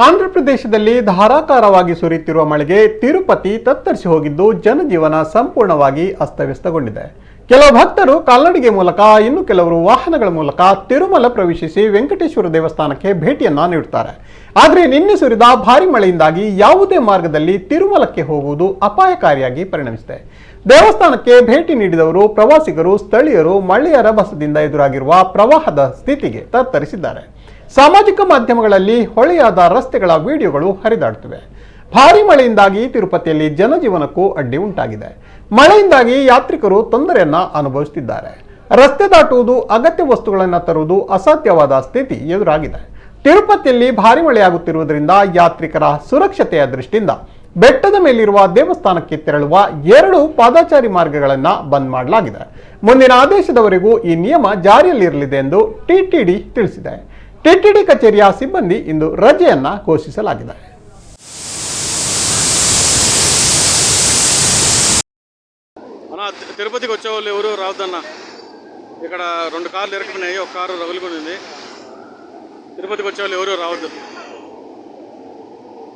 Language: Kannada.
ಆಂಧ್ರಪ್ರದೇಶದಲ್ಲಿ ಧಾರಾಕಾರವಾಗಿ ಸುರಿಯುತ್ತಿರುವ ಮಳೆಗೆ ತಿರುಪತಿ ತತ್ತರಿಸಿ ಹೋಗಿದ್ದು ಜನಜೀವನ ಸಂಪೂರ್ಣವಾಗಿ ಅಸ್ತವ್ಯಸ್ತಗೊಂಡಿದೆ. ಕೆಲವು ಭಕ್ತರು ಕಾಲ್ನಡಿಗೆ ಮೂಲಕ, ಇನ್ನು ಕೆಲವರು ವಾಹನಗಳ ಮೂಲಕ ತಿರುಮಲ ಪ್ರವೇಶಿಸಿ ವೆಂಕಟೇಶ್ವರ ದೇವಸ್ಥಾನಕ್ಕೆ ಭೇಟಿಯನ್ನ ನೀಡುತ್ತಾರೆ. ಆದರೆ ನಿನ್ನೆ ಸುರಿದ ಭಾರಿ ಮಳೆಯಿಂದಾಗಿ ಯಾವುದೇ ಮಾರ್ಗದಲ್ಲಿ ತಿರುಮಲಕ್ಕೆ ಹೋಗುವುದು ಅಪಾಯಕಾರಿಯಾಗಿ ಪರಿಣಮಿಸಿದೆ. ದೇವಸ್ಥಾನಕ್ಕೆ ಭೇಟಿ ನೀಡಿದವರು, ಪ್ರವಾಸಿಗರು, ಸ್ಥಳೀಯರು ಮಳೆಯ ರಭಸದಿಂದ ಎದುರಾಗಿರುವ ಪ್ರವಾಹದ ಸ್ಥಿತಿಗೆ ತತ್ತರಿಸಿದ್ದಾರೆ. ಸಾಮಾಜಿಕ ಮಾಧ್ಯಮಗಳಲ್ಲಿ ಹೊಳೆಯಾದ ರಸ್ತೆಗಳ ವಿಡಿಯೋಗಳು ಹರಿದಾಡುತ್ತಿವೆ. ಭಾರಿ ಮಳೆಯಿಂದಾಗಿ ತಿರುಪತಿಯಲ್ಲಿ ಜನಜೀವನಕ್ಕೂ ಅಡ್ಡಿ ಉಂಟಾಗಿದೆ. ಮಳೆಯಿಂದಾಗಿ ಯಾತ್ರಿಕರು ತೊಂದರೆಯನ್ನ ಅನುಭವಿಸುತ್ತಿದ್ದಾರೆ. ರಸ್ತೆ ದಾಟುವುದು, ಅಗತ್ಯ ವಸ್ತುಗಳನ್ನು ತರುವುದು ಅಸಾಧ್ಯವಾದ ಸ್ಥಿತಿ ಎದುರಾಗಿದೆ. ತಿರುಪತಿಯಲ್ಲಿ ಭಾರಿ ಮಳೆಯಾಗುತ್ತಿರುವುದರಿಂದ ಯಾತ್ರಿಕರ ಸುರಕ್ಷತೆಯ ದೃಷ್ಟಿಯಿಂದ ಬೆಟ್ಟದ ಮೇಲಿರುವ ದೇವಸ್ಥಾನಕ್ಕೆ ತೆರಳುವ 2 ಪಾದಚಾರಿ ಮಾರ್ಗಗಳನ್ನು ಬಂದ್ ಮಾಡಲಾಗಿದೆ. ಮುಂದಿನ ಆದೇಶದವರೆಗೂ ಈ ನಿಯಮ ಜಾರಿಯಲ್ಲಿರಲಿದೆ ಎಂದು ಟಿಟಿಡಿ ತಿಳಿಸಿದೆ. ಟಿಟಿಡಿ ಕಚೇರಿಯ ಸಿಬ್ಬಂದಿ ಇಂದು ರಜೆಯನ್ನ ಘೋಷಿಸಲಾಗಿದೆ. తిరుపతికి వచ్చే వాళ్ళు ఎవరు రావద్దన్న. ఇక్కడ 2 కార్లు ఇరుక్కున్నాయి, ఒక కారు రగులుకుంది. తిరుపతికి వచ్చే వాళ్ళు ఎవరు రావద్దు.